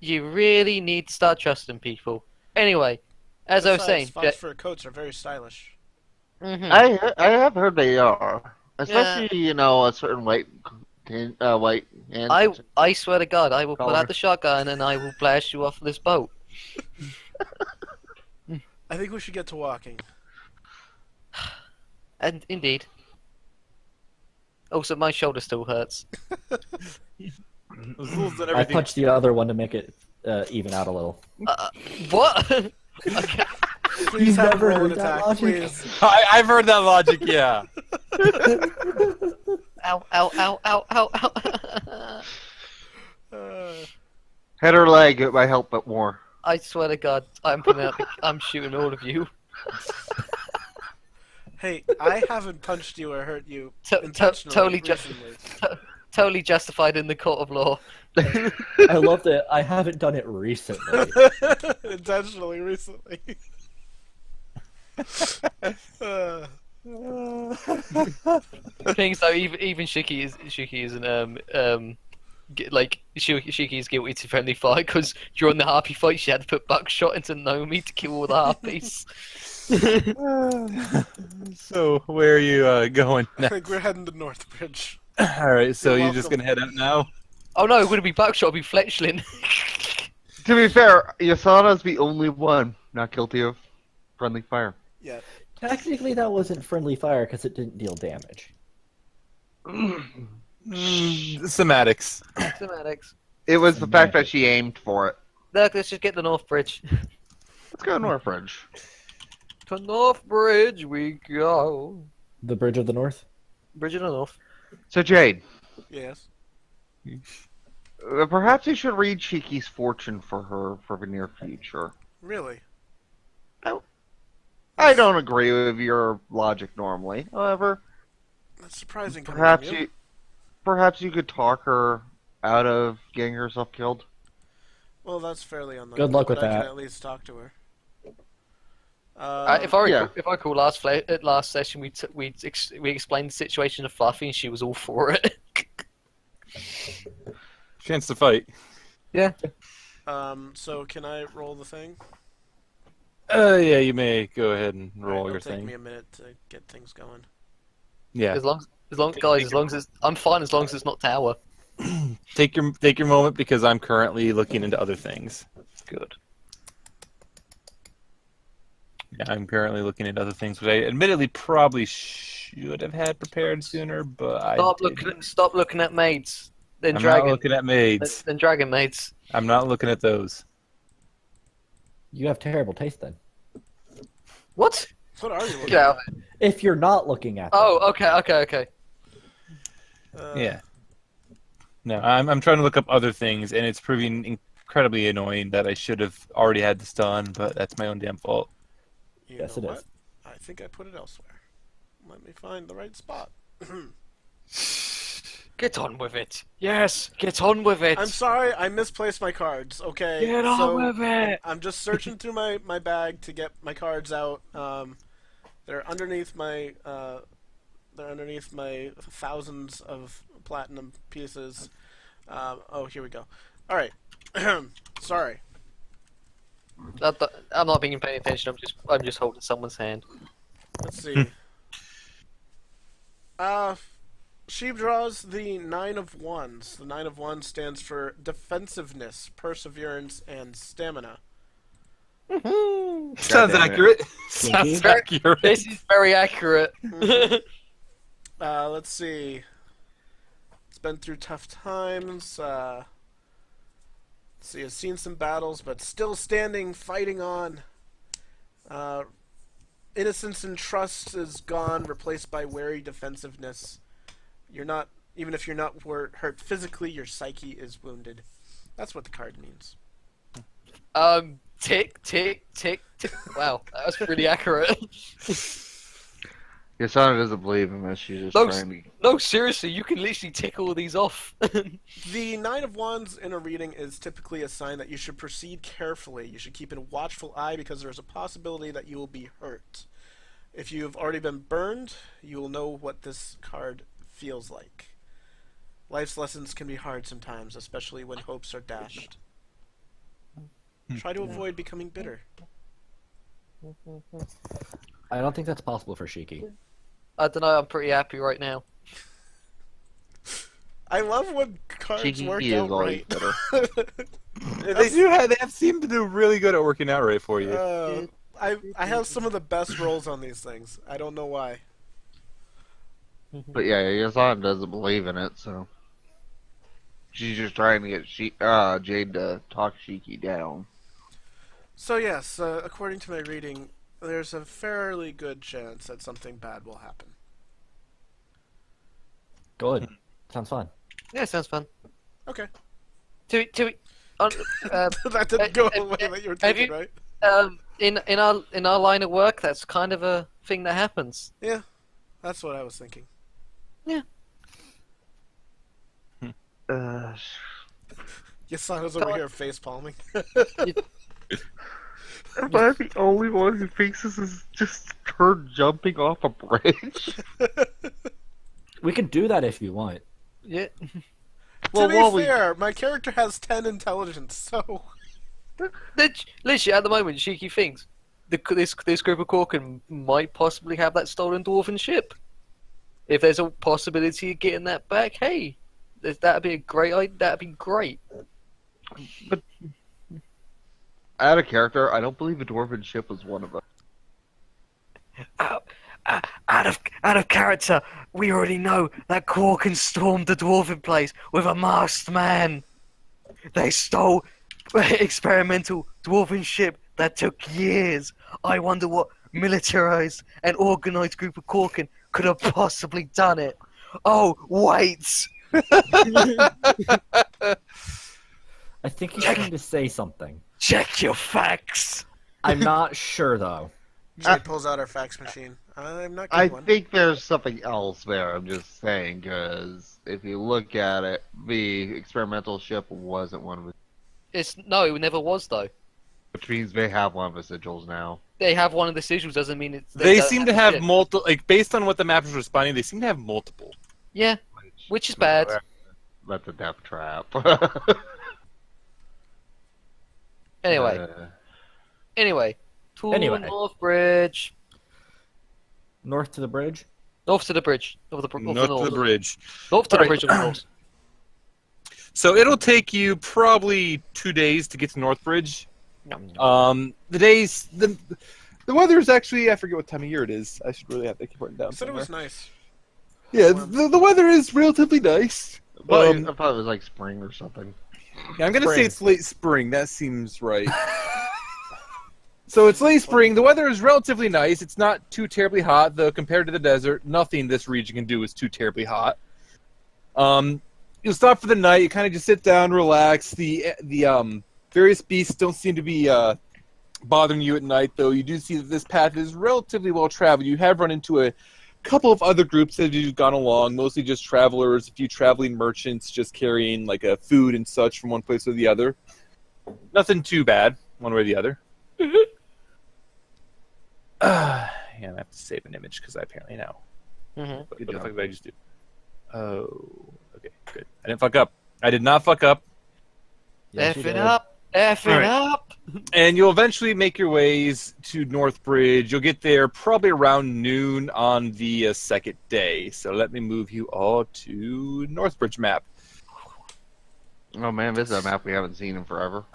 You really need to start trusting people. Anyway, as I was Besides, saying, fox fur coats are very stylish. mm-hmm. I have heard they are, Yeah, especially a certain white and I swear to God, I will pull out color. the shotgun and I will blast you off this boat. I think we should get to walking. And indeed. Also, my shoulder still hurts. Those rules and I everything. punched the other one to make it even out a little. What? Okay. Please You've have never roll an heard that attack, logic? please. I've heard that logic, yeah. Ow, ow, ow, ow, ow, ow. Head or leg, it might help, but more. I swear to God, I'm shooting all of you. Hey, I haven't punched you or hurt you To- intentionally totally recently. Totally justified in the court of law. I love that I haven't done it recently. Intentionally recently. Things though, even Shiki isn't Shiki is guilty to friendly fire because during the harpy fight she had to put buckshot into Nomi to kill all the harpies. So, where are you going I now? think we're heading to Northbridge. Alright, so You're you're just welcome. gonna head out now? Oh no, it wouldn't be buckshot, it'd be Fletchling. To be fair, Yasana's the only one not guilty of friendly fire. Yeah. Technically, that wasn't friendly fire because it didn't deal damage. Semantics. Semantics. It was the fact that she aimed for it. Look, let's just get the North Bridge. Let's go Northbridge. To North Bridge we go. The Bridge of the North? Bridge of the North. So Jade, Yes. perhaps you should read Shiki's fortune for her for the near future. Really? I don't agree with your logic normally. However, That's surprising. coming perhaps from perhaps you could talk her out of getting herself killed. Well, that's fairly unlikely. Good luck but with I can that. at least talk to her. If I yeah. recall, if I recall last session we explained the situation to Fluffy and she was all for it. Chance to fight. Yeah. So can I roll the thing? Yeah, you may go ahead and Alright, roll it'll your take thing. me a minute to get things going. Yeah. As long as I'm fine as long as it's not tower. Take your moment because I'm currently looking into other things. Good. Yeah, I'm currently looking at other things, which I admittedly probably should have had prepared sooner, but I didn't. Stop looking at maids. Then I'm dragon. not looking at maids. Then dragon maids. I'm not looking at those. You have terrible taste then. What? What are you looking Get out at? of it. If you're not looking at them. Oh, okay. Yeah. No, I'm trying to look up other things, and it's proving incredibly annoying that I should have already had this done, but that's my own damn fault. You Yes, know it what? is. I think I put it elsewhere. Let me find the right spot. Get on with it. Yes, get on with it. I'm sorry, I misplaced my cards, okay? Get on so with it. I'm just searching through my bag to get my cards out. They're underneath my thousands of platinum pieces. Oh, here we go. Alright. Sorry. I'm not being paying attention. I'm just holding someone's hand. Let's see. She draws the 9 of Wands. The 9 of Wands stands for defensiveness, perseverance, and stamina. Sounds damn it. accurate. Stinky. Sounds accurate. This is very accurate. Let's see. It's been through tough times. Let's see, has seen some battles, but still standing, fighting on. Innocence and trust is gone, replaced by wary defensiveness. You're not, even if you're not hurt physically, your psyche is wounded. That's what the card means. Tick, tick, tick, tick. Wow, that was pretty accurate. Yasana doesn't believe him as she's just No, trying to... no, seriously, you can literally tick all these off. The Nine of Wands in a reading is typically a sign that you should proceed carefully. You should keep a watchful eye because there's a possibility that you will be hurt. If you've already been burned, you will know what this card feels like. Life's lessons can be hard sometimes, especially when hopes are dashed. Try to avoid becoming bitter. I don't think that's possible for Shiki. I don't know. I'm pretty happy right now. I love when cards Shiki work is out always right. better. They have seemed to do really good at working out right for you. I have some of the best rolls on these things. I don't know why. But yeah, Yasana doesn't believe in it, so she's just trying to get Jade to talk Shiki down. So yes, according to my reading, there's a fairly good chance that something bad will happen. Good. Sounds fun. Yeah, sounds fun. Okay. To That didn't go the way that you were have thinking, you- right? in our line of work, that's kind of a thing that happens. Yeah, that's what I was thinking. Yasana's over here face palming. Am I the only one who thinks this is just her jumping off a bridge? To We can do that if you want. Yeah. be fair, my character has 10 intelligence, so... Literally, at the moment, Shiki thinks this group of Korkin might possibly have that stolen dwarven ship. If there's a possibility of getting that back, hey, that'd be a great idea. That'd be great. But out of character, I don't believe a dwarven ship was one of them. Out of character, we already know that Korkin stormed the dwarven place with a masked man. They stole experimental dwarven ship that took years. I wonder what militarized and organized group of Korkin could have possibly done it. Oh, wait! I think he's trying to say something. Check your facts! I'm not sure, though. Jade pulls out her fax machine. I'm not I getting one. think there's something else there, I'm just saying, because if you look at it, the experimental ship wasn't one of the... No, it never was, though. Which means they have one of the sigils now. They have one of the sigils doesn't mean it's... They don't seem to the have ship. multiple, like, based on what the map is responding, they seem to have multiple. Yeah, which is bad. That's a death trap. Anyway. Anyway. Anyway. North Bridge. North to the bridge? North to the bridge. North to the bridge. North to the Alright. bridge of the north. So it'll take you probably 2 days to get to Northbridge. Yum. The weather is actually, I forget what time of year it is. I should really have that written down You said it somewhere. was nice. Yeah, the weather is relatively nice. Well, I thought it was like spring or something. Yeah, I'm gonna say Spring. it's late spring. That seems right. So it's late spring. The weather is relatively nice. It's not too terribly hot, though. Compared to the desert, nothing this region can do is too terribly hot. You'll stop for the night. You kind of just sit down, relax. The various beasts don't seem to be bothering you at night, though. You do see that this path is relatively well traveled. You have run into a couple of other groups as you've gone along, mostly just travelers, a few traveling merchants just carrying like food and such from one place or the other. Nothing too bad, one way or the other. Yeah, I have to save an image because I apparently know. Mhm. What the fuck did I just do? Oh, okay, good. I didn't fuck up. I did not fuck up. Yes, you F it did. up! F it Alright. up! And you'll eventually make your ways to Northbridge. You'll get there probably around noon on the second day. So let me move you all to Northbridge map. Oh man, this is a map we haven't seen in forever. All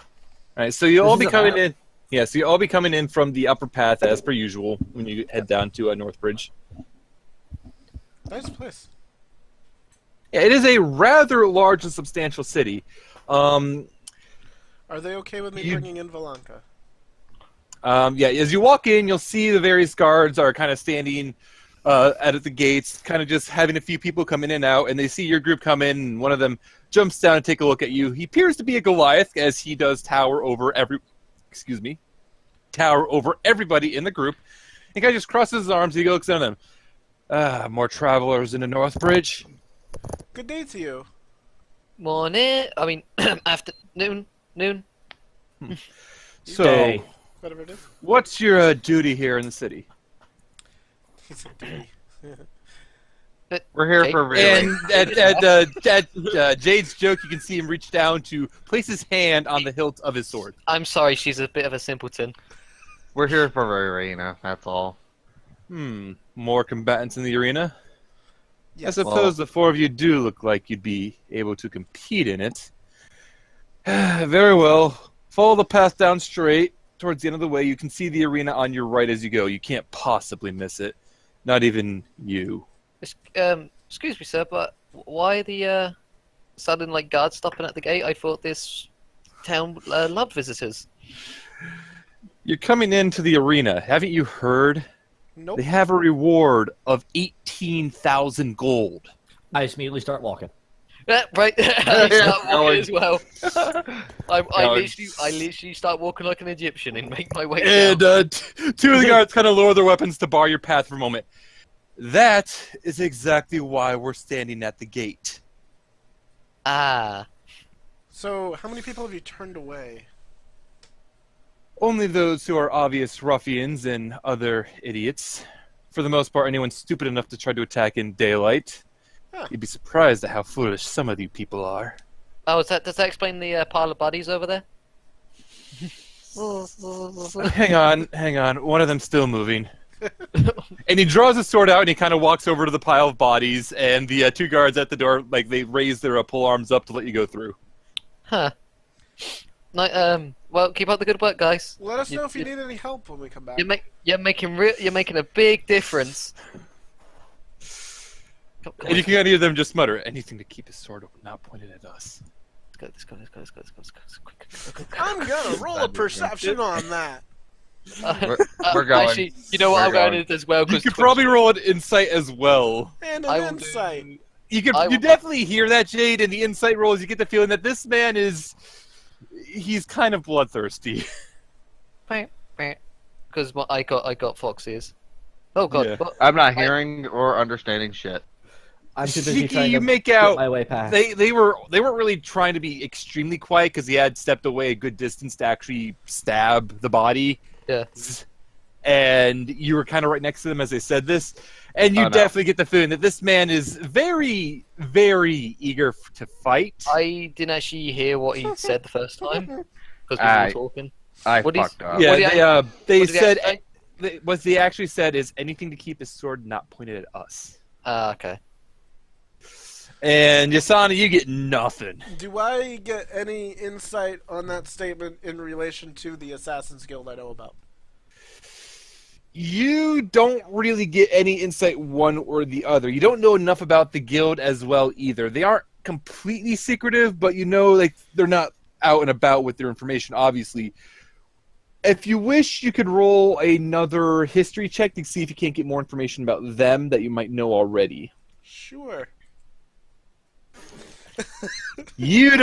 right, so you'll This all be is a coming map? in. Yeah, so you'll all be coming in from the upper path as per usual when you head down to Northbridge. Nice place. Yeah, it is a rather large and substantial city. Are they okay with me You- bringing in Valanka? Yeah, as you walk in, you'll see the various guards are kind of standing at the gates, kind of just having a few people come in and out, and they see your group come in, and one of them jumps down and take a look at you. He appears to be a Goliath, as he does tower over everybody in the group. He kind of just crosses his arms, and he looks down at them. More travelers in the Northbridge. Good day to you. Morning. I mean, afternoon. Noon. So, Day. Whatever it is. what's your duty here in the city? He's a duty. We're here Jade- for a reason. And at Jade's joke, you can see him reach down to place his hand on the hilt of his sword. I'm sorry, she's a bit of a simpleton. We're here for a arena. That's all. More combatants in the arena? Yes. I suppose the four of you do look like you'd be able to compete in it. Very well. Follow the path down straight. Towards the end of the way, you can see the arena on your right as you go. You can't possibly miss it. Not even you. Excuse me, sir, but why the sudden guards stopping at the gate? I thought this town loved visitors. You're coming into the arena. Haven't you heard? Nope. They have a reward of 18,000 gold. I just immediately start walking. Right, I start walking Going. as well. I Going. literally start walking like an Egyptian and make my way And down. two of the guards kind of lower their weapons to bar your path for a moment. That is exactly why we're standing at the gate. Ah, So, how many people have you turned away? Only those who are obvious ruffians and other idiots. For the most part, anyone stupid enough to try to attack in daylight. Huh. You'd be surprised at how foolish some of you people are. oh, does that explain the pile of bodies over there? Hang on. One of them's still moving. And he draws his sword out and he kind of walks over to the pile of bodies, and the two guards at the door, they raise their pole arms up to let you go through. Huh. No, well, keep up the good work, guys. Let us know if you need any help when we come back. You're making a big difference. Come And you can hear them just mutter, anything to keep his sword not pointed at us. Let's go. Quick. I'm gonna roll a perception on that. We're going. Actually, you know what? We're I'm going going. to as well. You 'Cause could Twitch- probably roll an insight as well. And I an will insight. You I will- definitely hear that, Jade, and the insight rolls. You get the feeling that this man he's kind of bloodthirsty. Because I got fox ears. Oh god. Yeah. What? I'm not hearing or understanding shit. I'm too busy Shiki, trying you to make get out my way past. they weren't really trying to be extremely quiet because he had stepped away a good distance to actually stab the body. Yeah. And you were kind of right next to them as they said this, and you Oh, no. definitely get the feeling that this man is very, very eager to fight. I didn't actually hear what he said the first time because we were talking. I What is- fucked up. Yeah, What did they what did he said actually what they actually said is anything to keep his sword not pointed at us. Okay. And Yasana, you get nothing. Do I get any insight on that statement in relation to the Assassin's Guild I know about? You don't really get any insight one or the other. You don't know enough about the guild as well either. They aren't completely secretive, but they're not out and about with their information, obviously. If you wish, you could roll another history check to see if you can't get more information about them that you might know already. Sure. You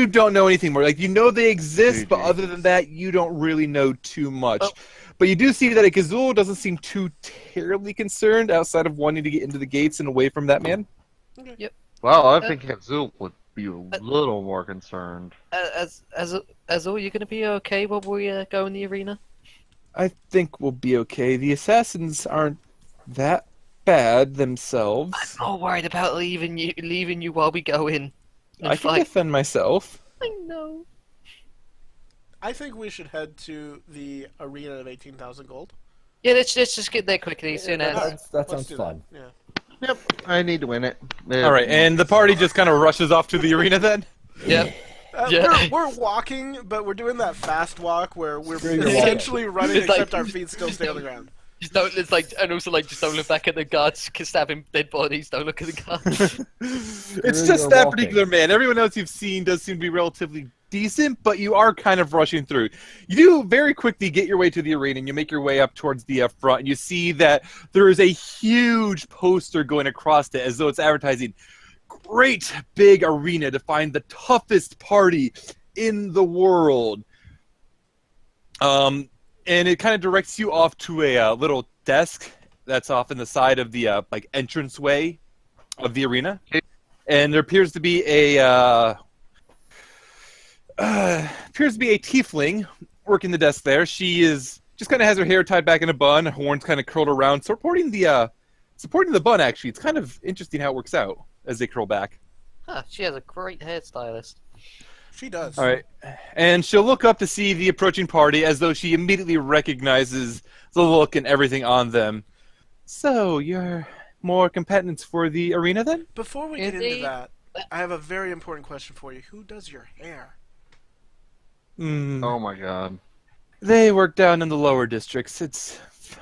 don't know anything more. You know they exist, but other than that, you don't really know too much. Oh. But you do see that Kazul doesn't seem too terribly concerned outside of wanting to get into the gates and away from that man. Well, I think Azul would be a little more concerned. As all, you're gonna be okay while we go in the arena. I think we'll be okay. The assassins aren't that bad themselves. I'm not worried about leaving you while we go in. And I can fight. defend myself. I know. I think we should head to the arena of 18,000 gold. Yeah, let's just get there quickly soon as. That Let's sounds do fun. Yeah. Yep, I need to win it. All right, and the party just kind of rushes off to the arena then? Yep. Uh, Yeah. we're walking, but we're doing that fast walk where we're Screw your essentially running, It's like- except our feet still stay on the ground. Just don't. It's and also just don't look back at the guards stabbing dead bodies. Don't look at the guards. It's Screw just your that walking. particular man. Everyone else you've seen does seem to be relatively decent, but you are kind of rushing through. You do very quickly get your way to the arena, and you make your way up towards the front, and you see that there is a huge poster going across it as though it's advertising, great big arena to find the toughest party in the world. And it kind of directs you off to a little desk that's off in the side of the entranceway of the arena, and there appears to be a tiefling working the desk there. She is just kind of has her hair tied back in a bun, horns kind of curled around, supporting the Supporting the bun, actually, it's kind of interesting how it works out as they curl back. Huh, she has a great hairstylist. She does. All right. And she'll look up to see the approaching party as though she immediately recognizes the look and everything on them. So, you're more competitors for the arena then? Before we get into Indeed. that, I have a very important question for you. Who does your hair? Oh my god. They work down in the lower districts.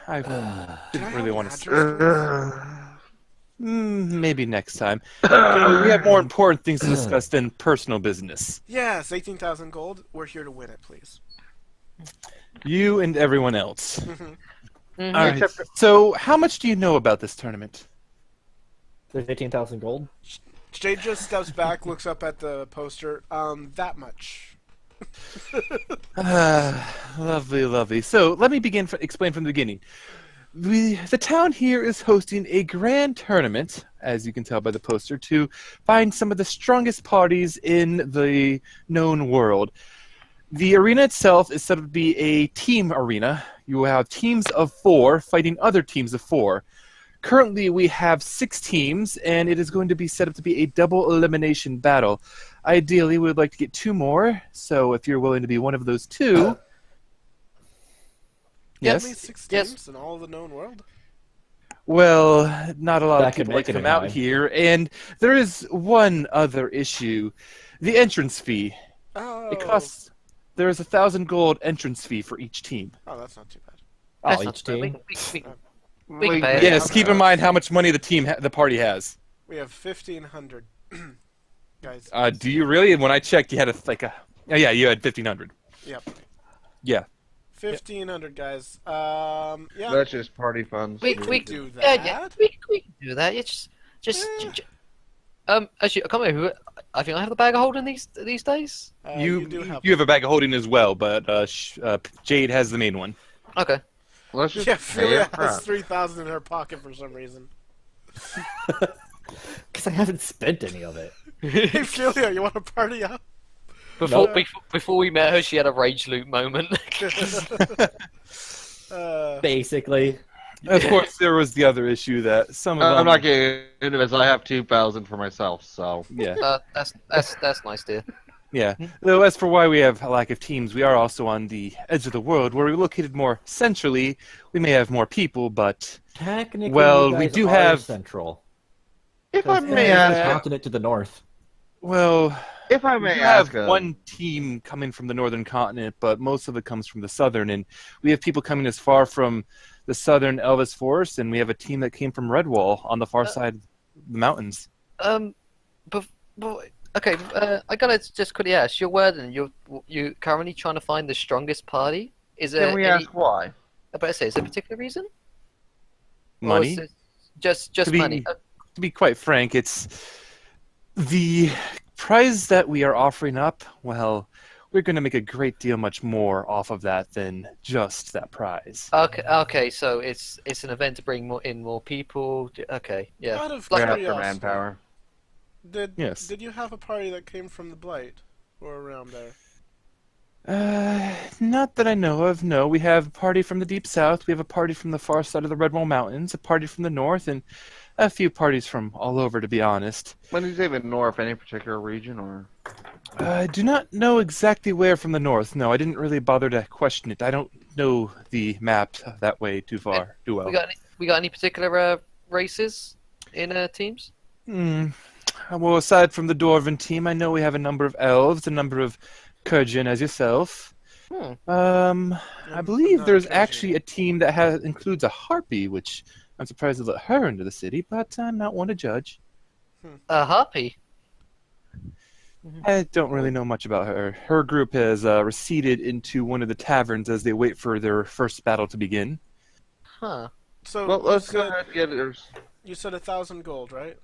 I Can I didn't have really an want to. address, please? Maybe next time. We have more important things to discuss than personal business. Yes, 18,000 gold. We're here to win it, please. You and everyone else. Mhm. All right. So, how much do you know about this tournament? There's 18,000 gold. Jade just steps back, looks up at the poster. That much. Lovely, lovely. So, let me explain from the beginning. The town here is hosting a grand tournament, as you can tell by the poster, to find some of the strongest parties in the known world. The arena itself is set up to be a team arena. You will have teams of 4 fighting other teams of 4. Currently, we have 6 teams, and it is going to be set up to be a double elimination battle. Ideally, we would like to get 2 more, so if you're willing to be one of those 2... Yes? Only 6 Yes. teams in all of the known world? Well, not a lot That of could people like make to it come in out high. here, and there is one other issue. The entrance fee. Oh. It costs... There is 1,000 gold entrance fee for each team. Oh, that's not too bad. Oh, That's each not- team? we can pay it. Yes, keep in mind how much money the party has. We have 1,500. Guys. Do you really? When I checked, you had Oh yeah, you had 1,500. Yep. Yeah. 1,500, guys. Yeah. That's just party funds. We do that. yeah, we can do that. It's just actually, I can't remember who. I think I have the bag of holding these days. You do have. You have a bag of holding as well, but Jade has the main one. Okay. Let's just Yeah, pay Philia it has up. 3,000 in her pocket for some reason. Because I haven't spent any of it. Hey, Philia, you want to party up? Before we met her, she had a rage loop moment. Basically. Of course, there was the other issue that some of them... I'm not getting into this. I have 2,000 for myself, so. Yeah. That's nice, dear. Yeah. Though as for why we have a lack of teams, we are also on the edge of the world, where we're located more centrally. We may have more people, but Technically, Well, you we guys do are have- central. If I 'Cause may there's a ask, continent to the north. well, if I we may do have ask, one team coming from the northern continent, but most of it comes from the southern, and we have people coming as far from the southern Elvis Forest, and we have a team that came from Redwall on the far side of the mountains. But okay. I gotta just quickly ask. You're wording. You currently trying to find the strongest party. Is there can we any? ask why? I better say, is there a particular reason? Or Money? is it just To be- money. To be quite frank, it's the prize that we are offering up. Well, we're going to make a great deal much more off of that than just that prize. Okay. So it's an event to bring more people. Okay. Yeah. Out of Like- We're after curiosity, manpower. Yes. Did you have a party that came from the Blight or around there? Not that I know of, no. We have a party from the deep south, we have a party from the far side of the Redwall Mountains, a party from the north, and a few parties from all over, to be honest. When you say the north, any particular region, or? I do not know exactly where from the north. No, I didn't really bother to question it. I don't know the map that way too well. We got any particular races in teams? Well, aside from the Dwarven team, I know we have a number of elves, a number of kurjian as yourself. I believe not there's Kurjian. actually a team that includes a harpy, which I'm surprised to let her into the city, but I'm not one to judge. A harpy. I don't really know much about her. Her group has receded into one of the taverns as they wait for their first battle to begin. Huh. So Well, let's go you ahead and get it. said 1,000 gold, right?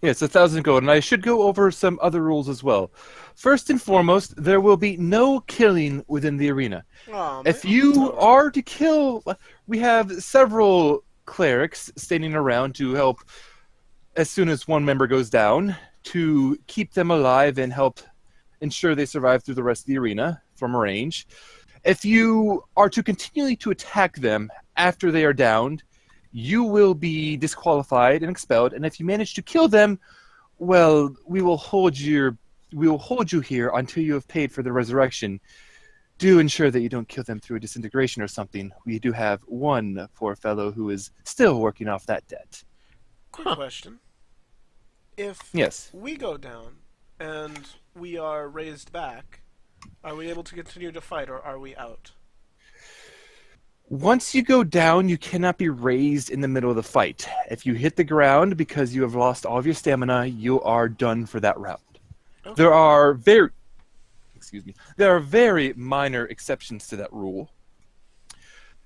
Yes, 1,000 gold, and I should go over some other rules as well. First and foremost, there will be no killing within the arena. Aw, If man. you are to kill, we have several clerics standing around to help as soon as one member goes down, to keep them alive and help ensure they survive through the rest of the arena from a range. If you are to continually to attack them after they are downed, you will be disqualified and expelled. And if you manage to kill them, well, we will hold you here until you have paid for the resurrection. Do ensure that you don't kill them through a disintegration or something. We do have one poor fellow who is still working off that debt. Quick question. If Yes. we go down and we are raised back, are we able to continue to fight, or are we out? Once you go down, you cannot be raised in the middle of the fight. If you hit the ground because you have lost all of your stamina, you are done for that round. Okay. There are very minor exceptions to that rule,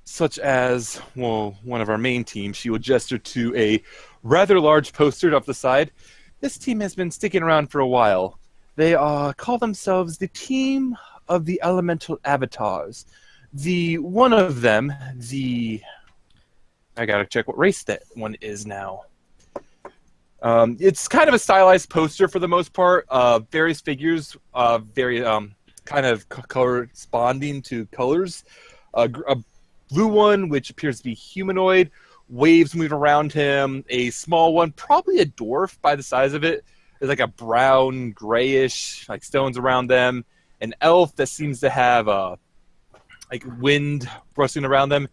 such as, well, one of our main team, she will gesture to a rather large poster off the side. This team has been sticking around for a while. They call themselves the Team of the Elemental Avatars. One of them, I gotta check what race that one is now. It's kind of a stylized poster for the most part. Various figures, very kind of corresponding to colors. A blue one, which appears to be humanoid, waves moving around him. A small one, probably a dwarf by the size of it. There's like a brown, grayish, like stones around them. An elf that seems to have like wind rustling around them.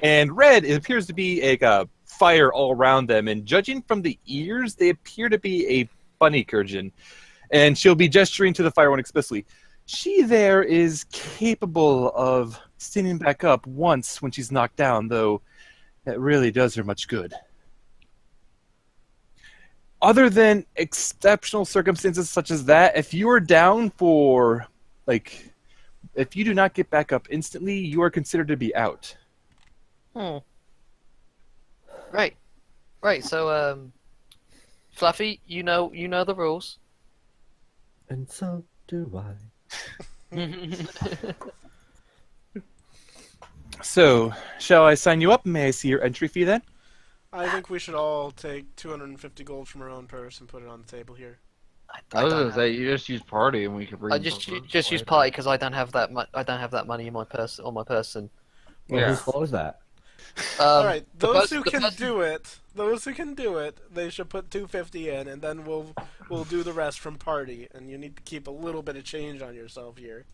And red, it appears to be like a fire all around them. And judging from the ears, they appear to be a bunny kurjian. And she'll be gesturing to the fire one explicitly. She there is capable of standing back up once when she's knocked down, though that really does her much good. Other than exceptional circumstances such as that, if you are down for, like, if you do not get back up instantly, you are considered to be out. Right. So, Fluffy, you know the rules. And so do I. So, shall I sign you up? May I see your entry fee then? I think we should all take 250 gold from our own purse and put it on the table here. I was gonna say you just use party and we could bring. I just use party because I don't have that I don't have that money in my purse on my person. Well, Yeah. whose fault is that? Alright, those who can do it, they should put 250 in, and then we'll do the rest from party. And you need to keep a little bit of change on yourself here.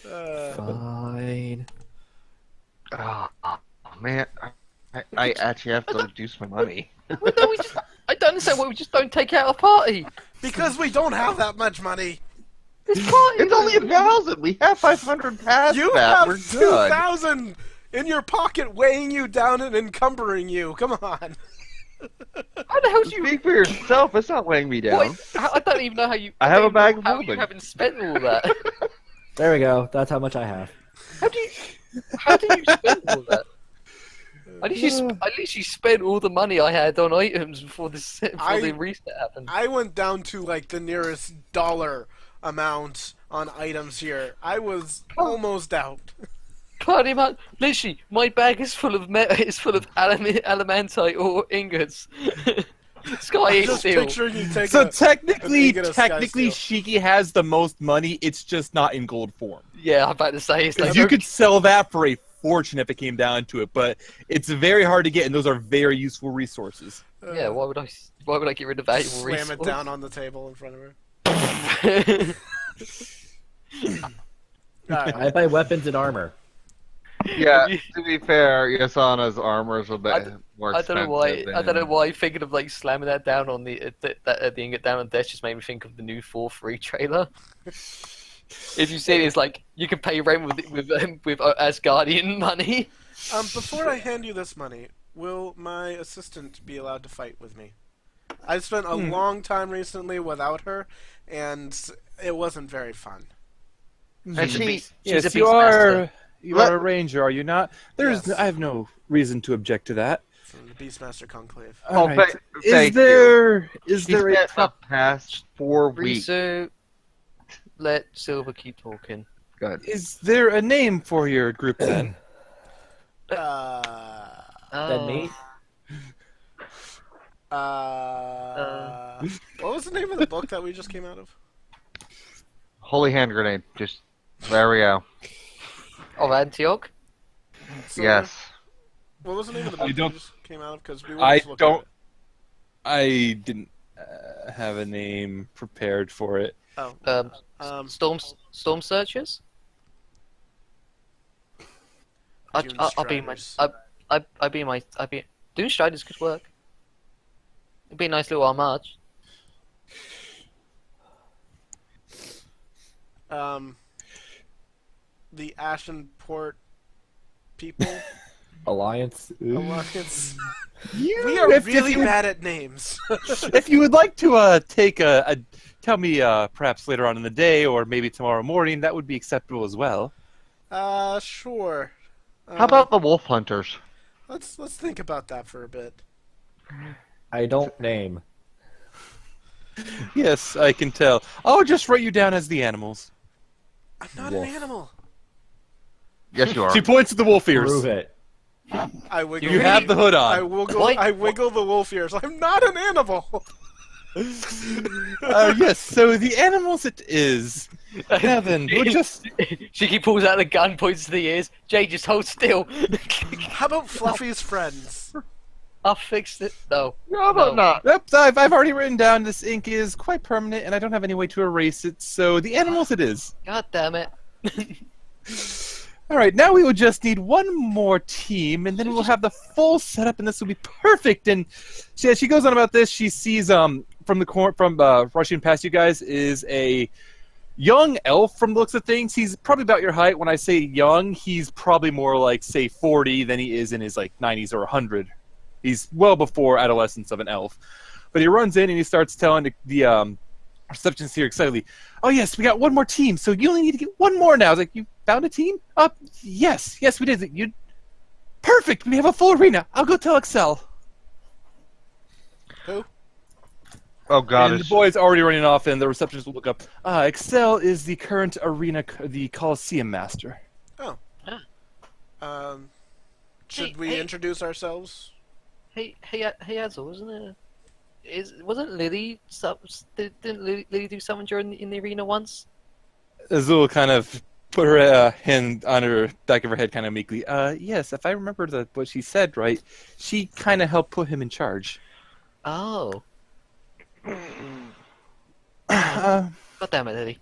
Fine. Oh, man, I actually have to reduce my money. I don't understand why we just don't take out a party. Because we don't have that much money. It's party. It's only 1,000. We have 500 past You that. have We're good. 2,000 in your pocket, weighing you down and encumbering you. Come on. How the hell do you? Speak for yourself. It's not weighing me down. I don't even know how you. I have a bag of how you holding. haven't spent all that. There we go. That's how much I have. How do you spend all that? At least you spent all the money I had on items before the reset happened. I went down to like the nearest dollar amount on items here. I was almost out. Can't imagine. Literally, my bag is full of elementite or ingots. Sky is Just steel. picturing you take So a technically, ingot of sky Shiki has the most money. It's just not in gold form. Yeah, I'm about to say it's like You could sell that for a fortune if it came down to it, but it's very hard to get, and those are very useful resources. yeah. Why would I get rid of valuable Slam resources? it down on the table in front of her. I buy weapons and armor. Yeah, to be fair, Yasana's armor is a bit more I expensive. don't know why thinking of like slamming that down on the ingot down on desk just made me think of the new 4-3 trailer. If you see it, it's like you can pay rent with Asgardian money. Before I hand you this money, will my assistant be allowed to fight with me? I've spent a long time recently without her, and it wasn't very fun. And she, Yes, you are. You are a ranger, are you not? Yes. I have no reason to object to that. From the Beastmaster Conclave. All Oh, right. thank Is She's there spent a the past 4 weeks. Risu, let Silver keep talking. Good. is there a name for your group then? Then me? What was the name of the book that we just came out of? Holy hand grenade. Just there we go. Of Antioch? So, Yes. What was the name of the I book don't- you just came out of? Because we were I just looking don't- at it. I didn't have a name prepared for it. Oh. Storm Searchers. Dune I'll be my. Striders. I'll be my. Dune Striders could work. It'd be a nice little homage. The Ashenport people Alliance. alliance. You, We are if really you, bad at names. If you would like to take tell me perhaps later on in the day or maybe tomorrow morning, that would be acceptable as well. Sure. How about the wolf hunters? Let's think about that for a bit. I don't name. Yes, I can tell. I'll just write you down as the animals. I'm not Wolf. an animal. Yes, you are. She points to the wolf ears. Prove it. I wiggle. You have the hood I on. wiggle. What? I wiggle the wolf ears. I'm not an animal. Yes, so the animals it is. Now then, we're just... Shiki pulls out the gun, points to the ears. Jade just holds still. How about Fluffy's friends? I fixed it. No. How about No. not? Yep, I've already written down this ink is quite permanent, and I don't have any way to erase it, so the animals it is. God damn it. Alright, now we will just need one more team, and then we'll have the full setup, and this will be perfect. And as she goes on about this, she sees rushing past you guys is a young elf from the looks of things. He's probably about your height. When I say young, he's probably more like, say, 40 than he is in his like 90s or 100. He's well before adolescence of an elf. But he runs in and he starts telling the receptionist here excitedly, "Oh yes, we got one more team, so you only need to get one more now." I was like, "You found a team?" Yes, we did. You perfect. We have a full arena. I'll go tell Excel. Who? Oh God, And the it's boy's already running off, and the receptionist will look up. Excel is the current arena, the Coliseum master. Oh. Should Hey, we hey. introduce ourselves? Hey, Hazel, wasn't Lily? Didn't Lily do something in the arena once? Azul kind of put her hand on her back of her head, kind of meekly. Yes, if I remember what she said right, she kind of helped put him in charge. Oh. Uh, God damn it, Lily.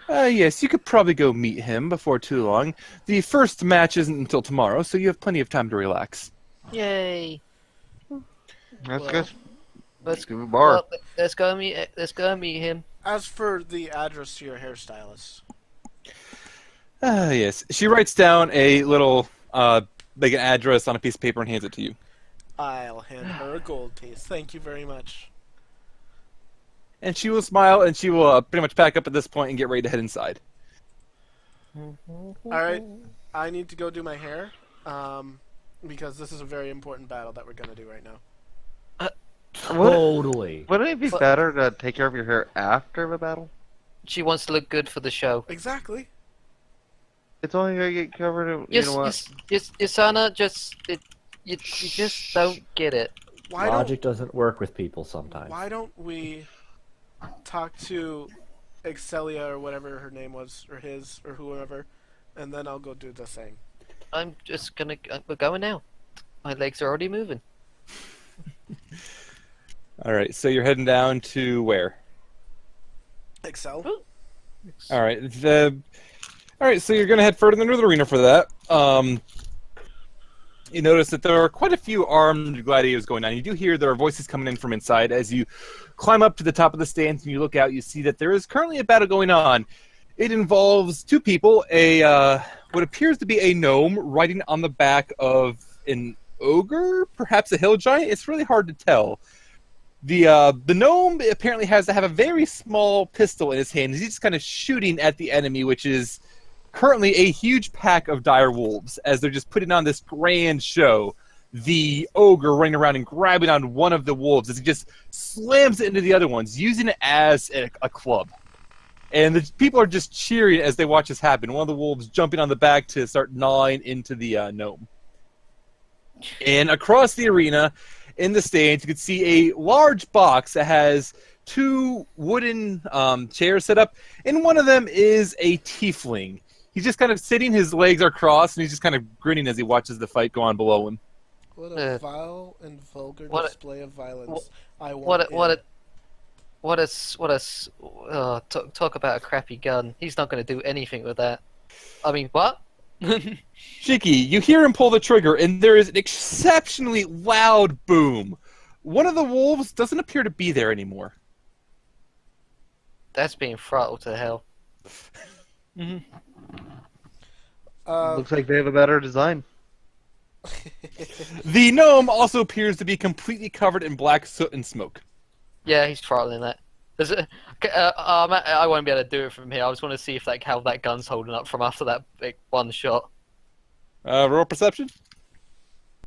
yes, you could probably go meet him before too long. The first match isn't until tomorrow, so you have plenty of time to relax. Yay. that's Well, good. Let's Give him a bar. well, let's go meet him. As for the address to your hairstylist. Yes. She writes down a little, like an address on a piece of paper and hands it to you. I'll hand her a gold piece. Thank you very much. And she will smile, and she will pretty much pack up at this point and get ready to head inside. Alright, I need to go do my hair, because this is a very important battle that we're going to do right now. Totally. Wouldn't it be But- better to take care of your hair after the battle? She wants to look good for the show. Exactly. It's only gonna get covered in, you know what? Yasana, you just don't get it. Why Logic doesn't work with people sometimes. why don't we talk to Excelia or whatever her name was, or his, or whoever, and then I'll go do the thing. I'm just gonna. We're going now. My legs are already moving. All right, so you're heading down to where? Excel? All right, all right, so you're gonna head further into the arena for that. You notice that there are quite a few armed gladiators going on. You do hear there are voices coming in from inside. As you climb up to the top of the stands and you look out, you see that there is currently a battle going on. It involves two people, what appears to be a gnome riding on the back of an ogre, perhaps a hill giant. It's really hard to tell. The gnome apparently has to have a very small pistol in his hand. He's just kind of shooting at the enemy, which is currently a huge pack of dire wolves, as they're just putting on this grand show. The ogre running around and grabbing on one of the wolves as he just slams it into the other ones, using it as a club. And the people are just cheering as they watch this happen. One of the wolves jumping on the back to start gnawing into the gnome. And across the arena, in the stands, you can see a large box that has two wooden chairs set up, and one of them is a tiefling. He's just kind of sitting, his legs are crossed, and he's just kind of grinning as he watches the fight go on below him. What a vile and vulgar what a- display of violence. I want talk about a crappy gun. He's not going to do anything with that. I mean, what? Shiki, you hear him pull the trigger, and there is an exceptionally loud boom. One of the wolves doesn't appear to be there anymore. That's being throttled to hell. Looks like they have a better design. The gnome also appears to be completely covered in black soot and smoke. Yeah, he's throttling that. I won't be able to do it from here. I just want to see if how that gun's holding up from after that big one shot. Roll perception?